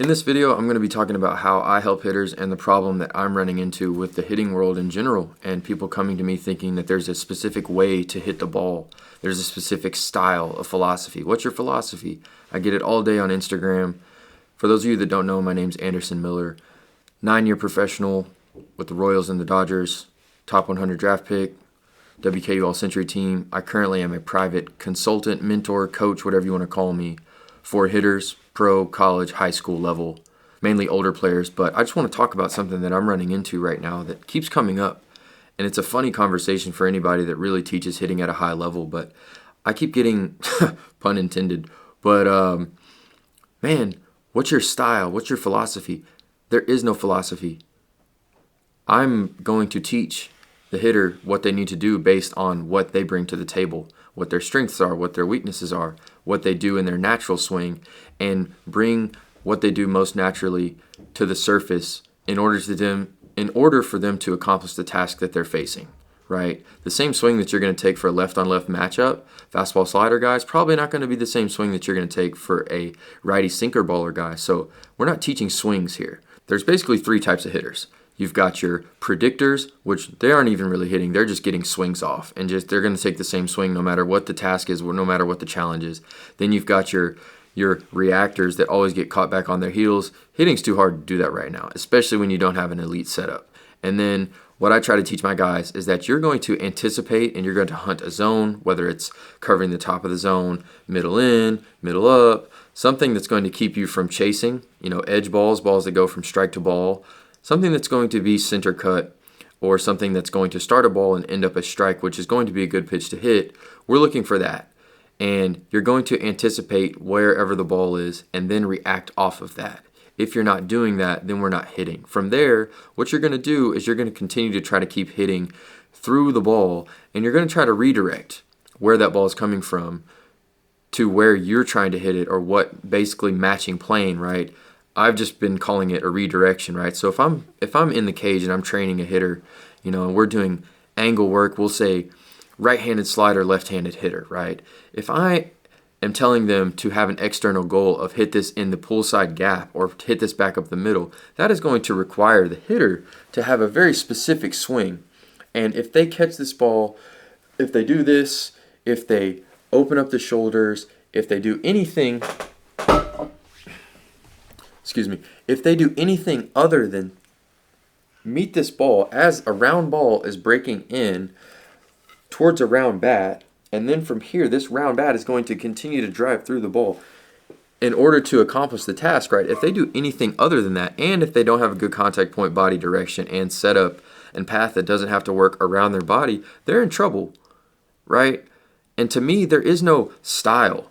In this video, I'm going to be talking about how I help hitters and the problem that I'm running into with the hitting world in general, and people coming to me thinking that there's a specific way to hit the ball. There's a specific style of philosophy. What's your philosophy? I get it all day on Instagram. For those of you that don't know, my name's Anderson Miller, 9-year professional with the Royals and the Dodgers, top 100 draft pick, WKU All-Century team. I currently am a private consultant, mentor, coach, whatever you want to call me, for hitters, pro, college, high school level, mainly older players. But I just want to talk about something that I'm running into right now that keeps coming up. And it's a funny conversation for anybody that really teaches hitting at a high level. But I keep getting, pun intended, but man, what's your style? What's your philosophy? There is no philosophy. I'm going to teach the hitter what they need to do based on what they bring to the table, what their strengths are, what their weaknesses are, what they do in their natural swing, and bring what they do most naturally to the surface in order for them to accomplish the task that they're facing, right? The same swing that you're going to take for a left-on-left matchup, fastball slider guy, is probably not going to be the same swing that you're going to take for a righty sinker baller guy. So we're not teaching swings here. There's basically 3 types of hitters. You've got your predictors, which they aren't even really hitting. They're just getting swings off, and they're going to take the same swing no matter what the task is, or no matter what the challenge is. Then you've got your reactors that always get caught back on their heels. Hitting's too hard to do that right now, especially when you don't have an elite setup. And then what I try to teach my guys is that you're going to anticipate and you're going to hunt a zone, whether it's covering the top of the zone, middle in, middle up, something that's going to keep you from chasing, edge balls that go from strike to ball, something that's going to be center cut, or something that's going to start a ball and end up a strike, which is going to be a good pitch to hit. We're looking for that. And you're going to anticipate wherever the ball is and then react off of that. If you're not doing that, then we're not hitting. From there, what you're going to do is you're going to continue to try to keep hitting through the ball, and you're going to try to redirect where that ball is coming from to where you're trying to hit it, or what basically matching plane, right? I've just been calling it a redirection, right? So if I'm in the cage and I'm training a hitter, and we're doing angle work, we'll say right-handed slider, left-handed hitter, right? If I am telling them to have an external goal of hit this in the pull side gap or hit this back up the middle, that is going to require the hitter to have a very specific swing. And if they catch this ball, if they do this, if they open up the shoulders, if they do anything if they do anything other than meet this ball as a round ball is breaking in towards a round bat, and then from here, this round bat is going to continue to drive through the ball in order to accomplish the task, right? If they do anything other than that, and if they don't have a good contact point, body direction, and setup and path that doesn't have to work around their body, they're in trouble, right? And to me, there is no style.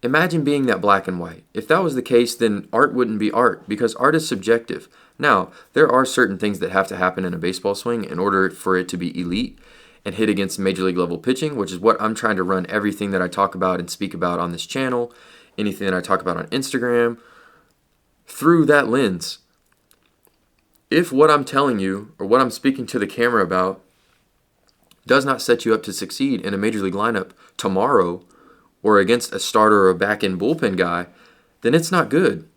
Imagine being that black and white. If that was the case, then art wouldn't be art, because art is subjective. Now, there are certain things that have to happen in a baseball swing in order for it to be elite and hit against major league level pitching, which is what I'm trying to run everything that I talk about and speak about on this channel, anything that I talk about on Instagram, through that lens. If what I'm telling you or what I'm speaking to the camera about does not set you up to succeed in a major league lineup tomorrow, or against a starter or a back-end bullpen guy, then it's not good,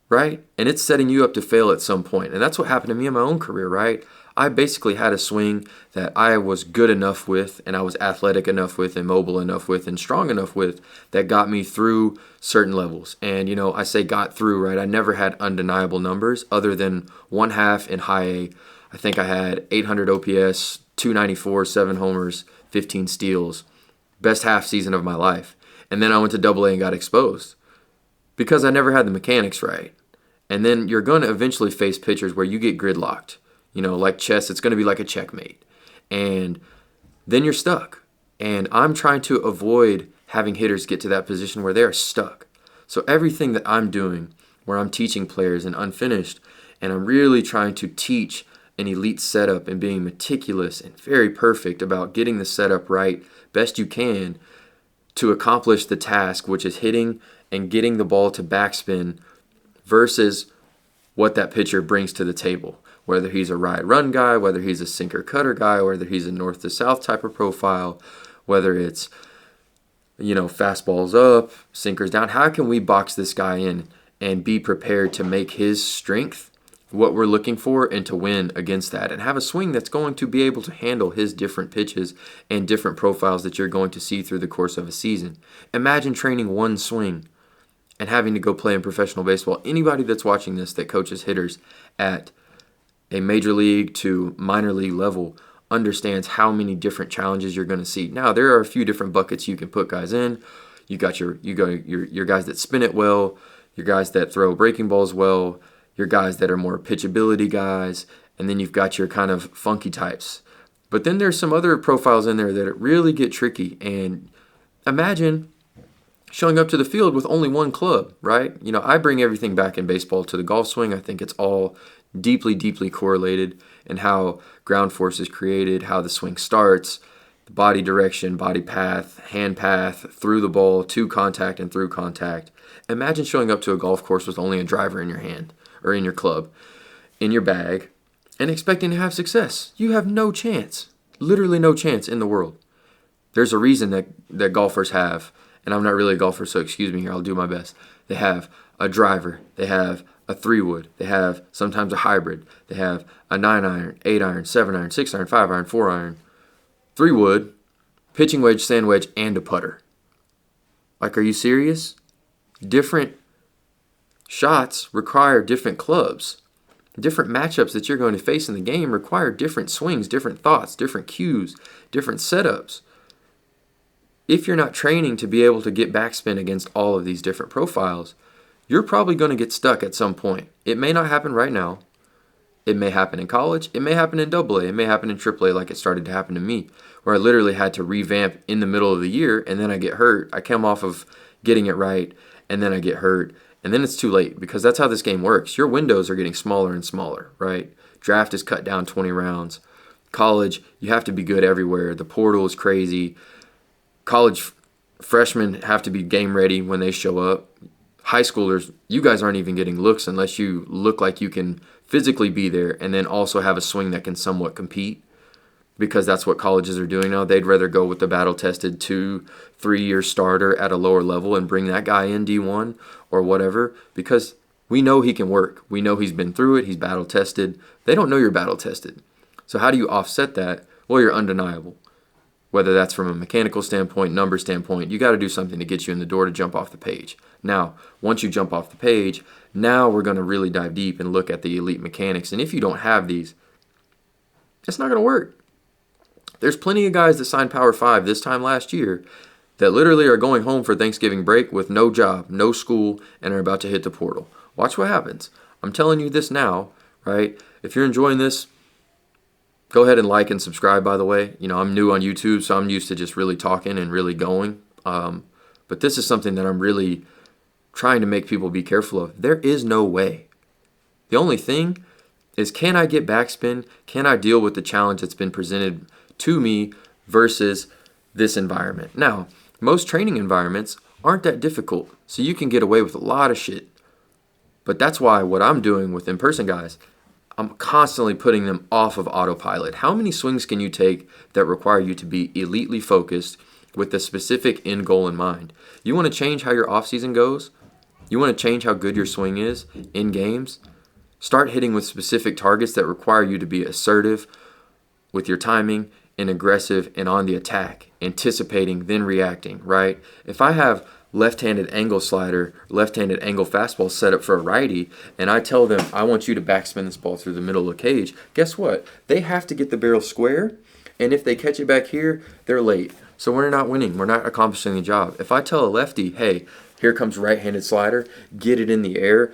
right? And it's setting you up to fail at some point. And that's what happened to me in my own career, right? I basically had a swing that I was good enough with, and I was athletic enough with, and mobile enough with, and strong enough with, that got me through certain levels. And, I say got through, right? I never had undeniable numbers other than 1/2 in high A. I think I had 800 OPS, 294, 7 homers, 15 steals. Best half season of my life. And then I went to Double A and got exposed because I never had the mechanics right. And then you're going to eventually face pitchers where you get gridlocked. Like chess, it's going to be like a checkmate. And then you're stuck. And I'm trying to avoid having hitters get to that position where they're stuck. So everything that I'm doing, where I'm teaching players and unfinished, and I'm really trying to teach an elite setup and being meticulous and very perfect about getting the setup right best you can to accomplish the task, which is hitting and getting the ball to backspin versus what that pitcher brings to the table. Whether he's a ride run guy, whether he's a sinker cutter guy, whether he's a north to south type of profile, whether it's fastballs up, sinkers down. How can we box this guy in and be prepared to make his strength what we're looking for and to win against that, and have a swing that's going to be able to handle his different pitches and different profiles that you're going to see through the course of a season. Imagine training one swing and having to go play in professional baseball. Anybody that's watching this that coaches hitters at a major league to minor league level understands how many different challenges you're going to see. Now, there are a few different buckets you can put guys in. You got your guys that spin it well, your guys that throw breaking balls well, your guys that are more pitchability guys, and then you've got your kind of funky types. But then there's some other profiles in there that really get tricky. And imagine showing up to the field with only one club, right? I bring everything back in baseball to the golf swing. I think it's all deeply, deeply correlated in how ground force is created, how the swing starts, the body direction, body path, hand path, through the ball, to contact and through contact. Imagine showing up to a golf course with only a driver in your hand or in your club, in your bag, and expecting to have success. You have no chance, literally no chance in the world. There's a reason that golfers have, and I'm not really a golfer, so excuse me here, I'll do my best. They have a driver, they have a 3-wood, they have sometimes a hybrid, they have a 9-iron, 8-iron, 7-iron, 6-iron, 5-iron, 4-iron, 3-wood, pitching wedge, sand wedge, and a putter. Like, are you serious? Different shots require different clubs. Different matchups that you're going to face in the game require different swings, different thoughts, different cues, different setups. If you're not training to be able to get backspin against all of these different profiles, you're probably going to get stuck at some point. It may not happen right now. It may happen in college. It may happen in AA. It may happen in AAA like it started to happen to me, where I literally had to revamp in the middle of the year, and then I get hurt. I come off of getting it right, and then I get hurt. And then it's too late, because that's how this game works. Your windows are getting smaller and smaller, right? Draft is cut down 20 rounds. College, you have to be good everywhere. The portal is crazy. College freshmen have to be game ready when they show up. High schoolers, you guys aren't even getting looks unless you look like you can physically be there and then also have a swing that can somewhat compete, because that's what colleges are doing now. They'd rather go with the battle-tested 2-3 year starter at a lower level and bring that guy in D1 or whatever, because we know he can work. We know he's been through it. He's battle-tested. They don't know you're battle-tested. So how do you offset that? Well, you're undeniable. Whether that's from a mechanical standpoint, number standpoint, you got to do something to get you in the door to jump off the page. Now, once you jump off the page, now we're going to really dive deep and look at the elite mechanics. And if you don't have these, it's not going to work. There's plenty of guys that signed Power 5 this time last year that literally are going home for Thanksgiving break with no job, no school, and are about to hit the portal. Watch what happens. I'm telling you this now, right? If you're enjoying this, go ahead and like and subscribe, by the way. I'm new on YouTube, so I'm used to just really talking and really going. But this is something that I'm really trying to make people be careful of. There is no way. The only thing is, can I get backspin? Can I deal with the challenge that's been presented to me versus this environment? Now, most training environments aren't that difficult, so you can get away with a lot of shit. But that's why what I'm doing with in-person guys, I'm constantly putting them off of autopilot. How many swings can you take that require you to be elitely focused with a specific end goal in mind? You want to change how your offseason goes? You want to change how good your swing is in games? Start hitting with specific targets that require you to be assertive with your timing and aggressive and on the attack, anticipating, then reacting, right? If I have left-handed angle slider, left-handed angle fastball set up for a righty, and I tell them, I want you to backspin this ball through the middle of the cage, guess what? They have to get the barrel square, and if they catch it back here, they're late. So we're not winning. We're not accomplishing the job. If I tell a lefty, hey, here comes right-handed slider, get it in the air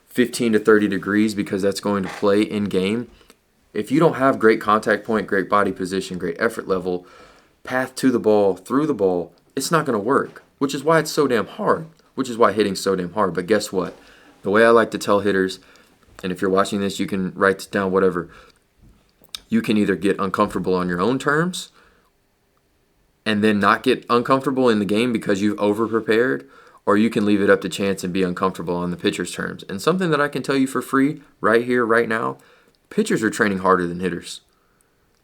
15 to 30 degrees because that's going to play in game. If you don't have great contact point, great body position, great effort level, path to the ball, through the ball, it's not going to work, which is why it's so damn hard, which is why hitting's so damn hard. But guess what? The way I like to tell hitters, and if you're watching this, you can write this down, whatever, you can either get uncomfortable on your own terms and then not get uncomfortable in the game because you've over-prepared, or you can leave it up to chance and be uncomfortable on the pitcher's terms. And something that I can tell you for free right here, right now, pitchers are training harder than hitters.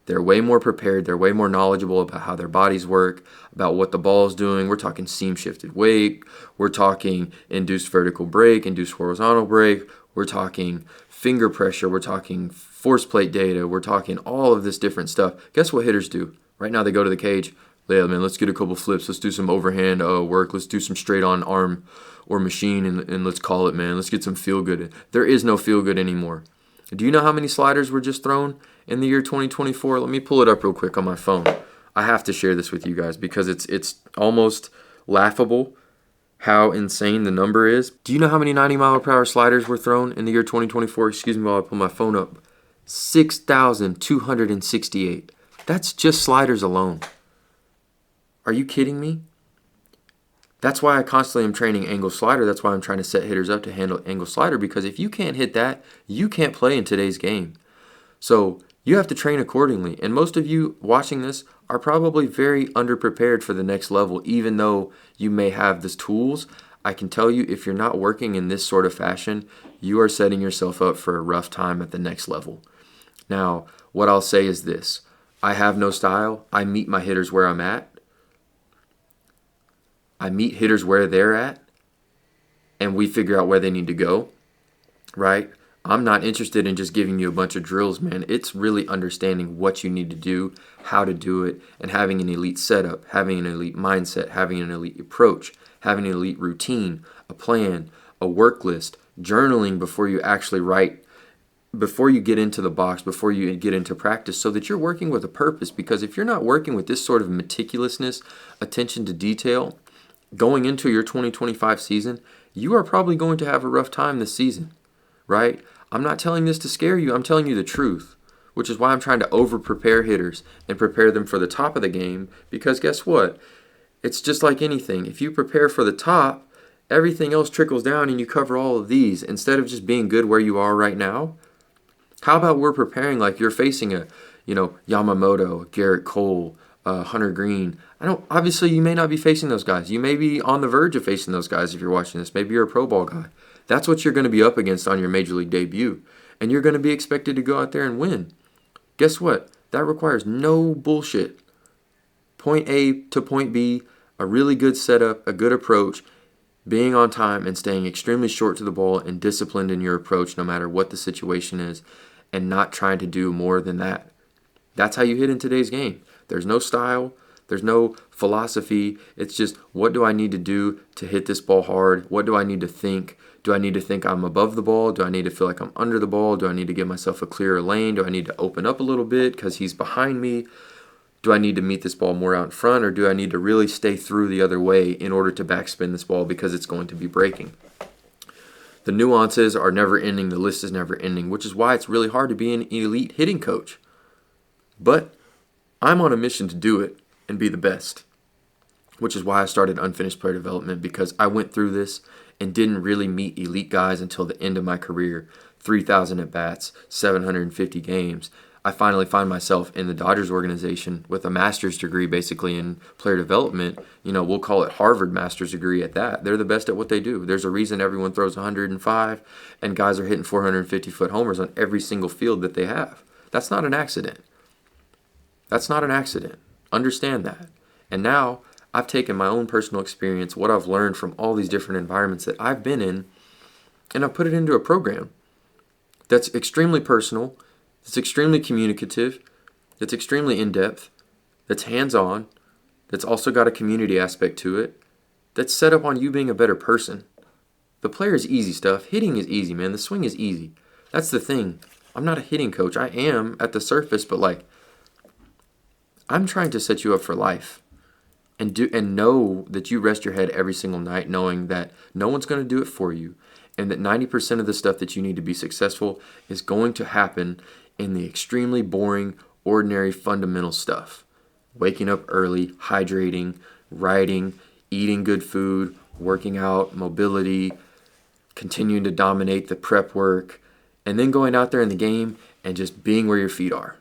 They're way more prepared. They're way more knowledgeable about how their bodies work, about what the ball is doing. We're talking seam shifted weight. We're talking induced vertical break, induced horizontal break. We're talking finger pressure. We're talking force plate data. We're talking all of this different stuff. Guess what hitters do? Right now they go to the cage. Yeah, man, let's get a couple flips. Let's do some overhand work. Let's do some straight on arm or machine and let's call it, man. Let's get some feel good. There is no feel good anymore. Do you know how many sliders were just thrown in the year 2024? Let me pull it up real quick on my phone. I have to share this with you guys because it's almost laughable how insane the number is. Do you know how many 90-mile-per-hour sliders were thrown in the year 2024? Excuse me while I pull my phone up. 6,268. That's just sliders alone. Are you kidding me? That's why I constantly am training angle slider. That's why I'm trying to set hitters up to handle angle slider, because if you can't hit that, you can't play in today's game. So you have to train accordingly. And most of you watching this are probably very underprepared for the next level, even though you may have the tools. I can tell you, if you're not working in this sort of fashion, you are setting yourself up for a rough time at the next level. Now, what I'll say is this. I have no style. I meet my hitters where I'm at. I meet hitters where they're at, and we figure out where they need to go, right? I'm not interested in just giving you a bunch of drills, man. It's really understanding what you need to do, how to do it, and having an elite setup, having an elite mindset, having an elite approach, having an elite routine, a plan, a work list, journaling before you actually write, before you get into the box, before you get into practice, so that you're working with a purpose. Because if you're not working with this sort of meticulousness, attention to detail, going into your 2025 season, you are probably going to have a rough time this season, right? I'm not telling this to scare you. I'm telling you the truth, which is why I'm trying to over-prepare hitters and prepare them for the top of the game, because guess what? It's just like anything. If you prepare for the top, everything else trickles down and you cover all of these instead of just being good where you are right now. How about we're preparing like you're facing a, Yamamoto, Garrett Cole, Hunter Green. Obviously you may not be facing those guys. You may be on the verge of facing those guys if you're watching this. Maybe you're a pro ball guy. That's what you're going to be up against on your major league debut. And you're going to be expected to go out there and win. Guess what? That requires no bullshit. Point A to point B, a really good setup, a good approach, being on time and staying extremely short to the ball and disciplined in your approach no matter what the situation is, and not trying to do more than that. That's how you hit in today's game. There's no style. There's no philosophy. It's just, what do I need to do to hit this ball hard? What do I need to think? Do I need to think I'm above the ball? Do I need to feel like I'm under the ball? Do I need to give myself a clearer lane? Do I need to open up a little bit because he's behind me? Do I need to meet this ball more out in front, or do I need to really stay through the other way in order to backspin this ball because it's going to be breaking? The nuances are never ending. The list is never ending, which is why it's really hard to be an elite hitting coach. But I'm on a mission to do it and be the best, which is why I started Unfinished Player Development, because I went through this and didn't really meet elite guys until the end of my career. 3,000 at-bats, 750 games. I finally find myself in the Dodgers organization with a master's degree basically in player development. We'll call it Harvard master's degree at that. They're the best at what they do. There's a reason everyone throws 105 and guys are hitting 450-foot homers on every single field that they have. That's not an accident. That's not an accident. Understand that. And now I've taken my own personal experience, what I've learned from all these different environments that I've been in, and I've put it into a program that's extremely personal, that's extremely communicative, that's extremely in-depth, that's hands-on, that's also got a community aspect to it, that's set up on you being a better person. The player is easy stuff. Hitting is easy, man. The swing is easy. That's the thing. I'm not a hitting coach. I am at the surface, but I'm trying to set you up for life, and know that you rest your head every single night knowing that no one's going to do it for you, and that 90% of the stuff that you need to be successful is going to happen in the extremely boring, ordinary, fundamental stuff. Waking up early, hydrating, writing, eating good food, working out, mobility, continuing to dominate the prep work, and then going out there in the game and just being where your feet are.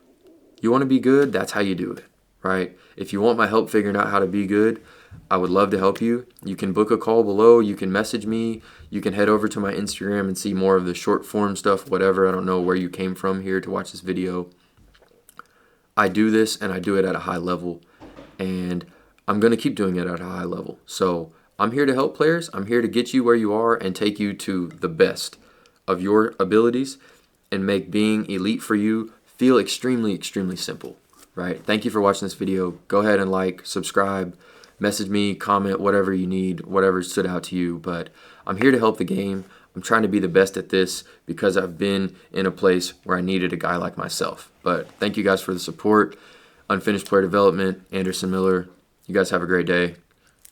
You want to be good? That's how you do it, right? If you want my help figuring out how to be good, I would love to help you. You can book a call below. You can message me. You can head over to my Instagram and see more of the short form stuff, whatever. I don't know where you came from here to watch this video. I do this and I do it at a high level, and I'm going to keep doing it at a high level. So I'm here to help players. I'm here to get you where you are and take you to the best of your abilities and make being elite for you feel extremely, extremely simple, right? Thank you for watching this video. Go ahead and like, subscribe, message me, comment, whatever you need, whatever stood out to you. But I'm here to help the game. I'm trying to be the best at this because I've been in a place where I needed a guy like myself. But thank you guys for the support. Unfinished Player Development, Anderson Miller. You guys have a great day,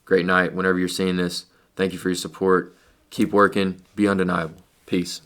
great night whenever you're seeing this. Thank you for your support. Keep working. Be undeniable. Peace.